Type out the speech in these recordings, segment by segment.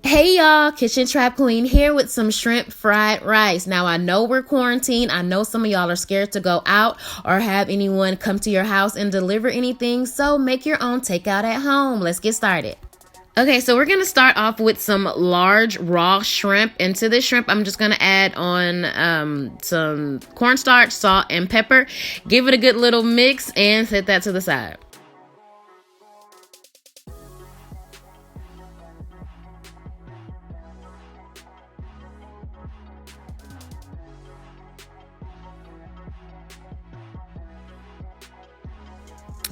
Hey y'all, Kitchen Trap Queen here with some shrimp fried rice. Now I know we're quarantined. I know some of y'all are scared to go out or have anyone come to your house and deliver anything. So make your own takeout at home. Let's get started. Okay, so we're going to start off with some large raw shrimp. And to this shrimp, I'm just going to add on some cornstarch, salt, and pepper. Give it a good little mix and set that to the side.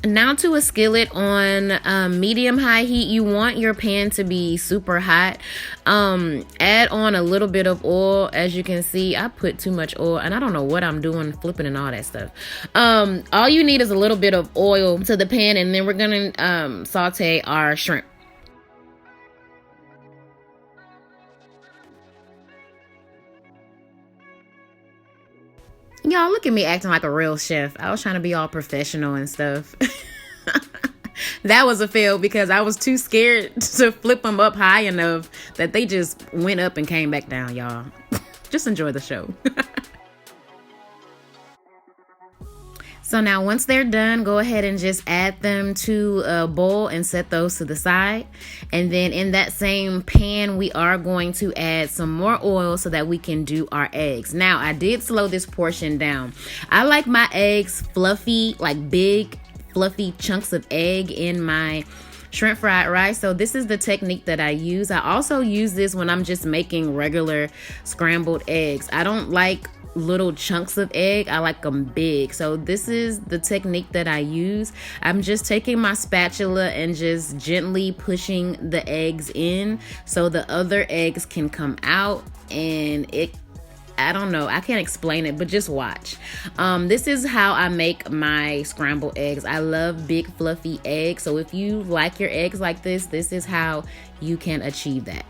Now to a skillet on medium-high heat. You want your pan to be super hot. Add on a little bit of oil. As you can see, I put too much oil, and I don't know what I'm doing, flipping and all that stuff. All you need is a little bit of oil to the pan, and then we're gonna saute our shrimp. Y'all, look at me acting like a real chef. I was trying to be all professional and stuff. That was a fail because I was too scared to flip them up high enough that they just went up and came back down, y'all. Just enjoy the show. So now once they're done, go ahead and just add them to a bowl and set those to the side. And then in that same pan, we are going to add some more oil so that we can do our eggs. Now, I did slow this portion down. I like my eggs fluffy, like big, fluffy chunks of egg in my shrimp fried rice. So this is the technique that I use. I also use this when I'm just making regular scrambled eggs. I don't like little chunks of egg. I like them big. So this is the technique that I use. I'm just taking my spatula and just gently pushing the eggs in so the other eggs can come out, and I don't know, I can't explain it, but just watch. This is how I make my scrambled eggs. I love big fluffy eggs. So if you like your eggs like this is how you can achieve that.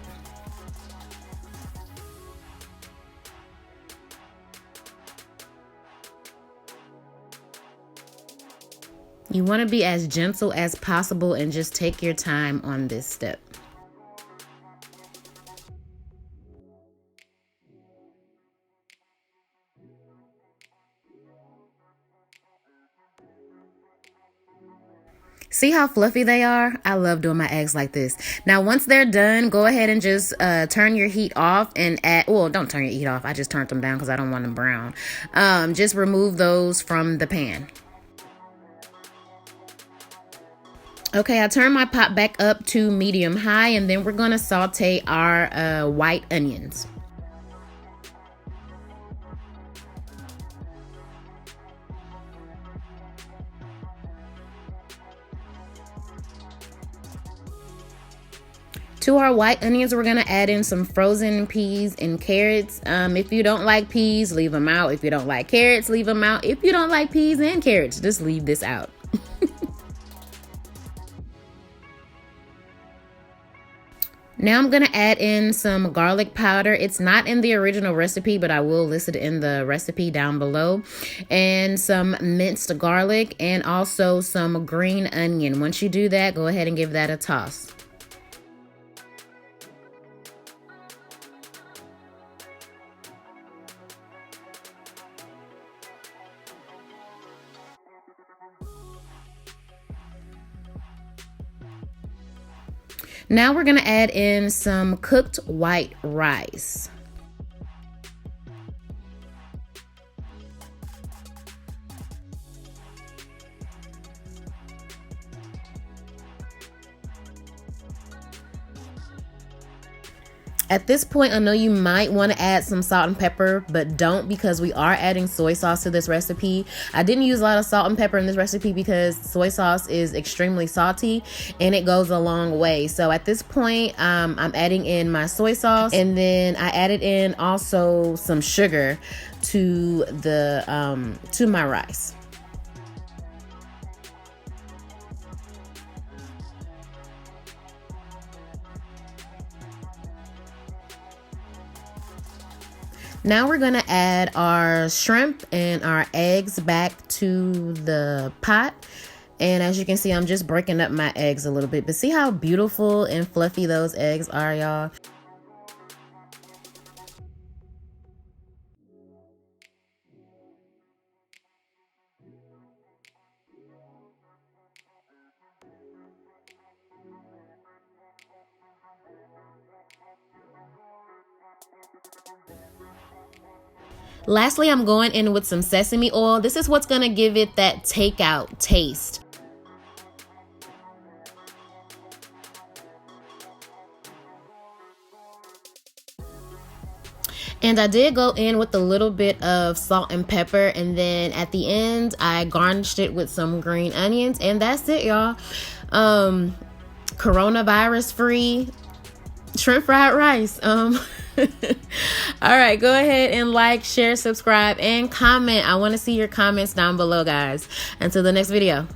You want to be as gentle as possible and just take your time on this step. See how fluffy they are? I love doing my eggs like this. Now, once they're done, go ahead and just turn your heat off and add, well, don't turn your heat off. I just turned them down because I don't want them brown. Just remove those from the pan. Okay, I turned my pot back up to medium high, and then we're going to saute our white onions. To our white onions, we're going to add in some frozen peas and carrots. If you don't like peas, leave them out. If you don't like carrots, leave them out. If you don't like peas and carrots, just leave this out. Now I'm going to add in some garlic powder. It's not in the original recipe, but I will list it in the recipe down below. And some minced garlic and also some green onion. Once you do that, go ahead and give that a toss. Now we're going to add in some cooked white rice. At this point, I know you might want to add some salt and pepper, but don't, because we are adding soy sauce to this recipe. I didn't use a lot of salt and pepper in this recipe because soy sauce is extremely salty and it goes a long way. So at this point, I'm adding in my soy sauce, and then I added in also some sugar to my rice. Now we're going to add our shrimp and our eggs back to the pot. And as you can see, I'm just breaking up my eggs a little bit. But see how beautiful and fluffy those eggs are, y'all? Lastly, I'm going in with some sesame oil. This is what's gonna give it that takeout taste. And I did go in with a little bit of salt and pepper, and then at the end I garnished it with some green onions, and that's it, y'all. Coronavirus free shrimp fried rice. All right, go ahead and like, share, subscribe, and comment. I want to see your comments down below, guys. Until the next video.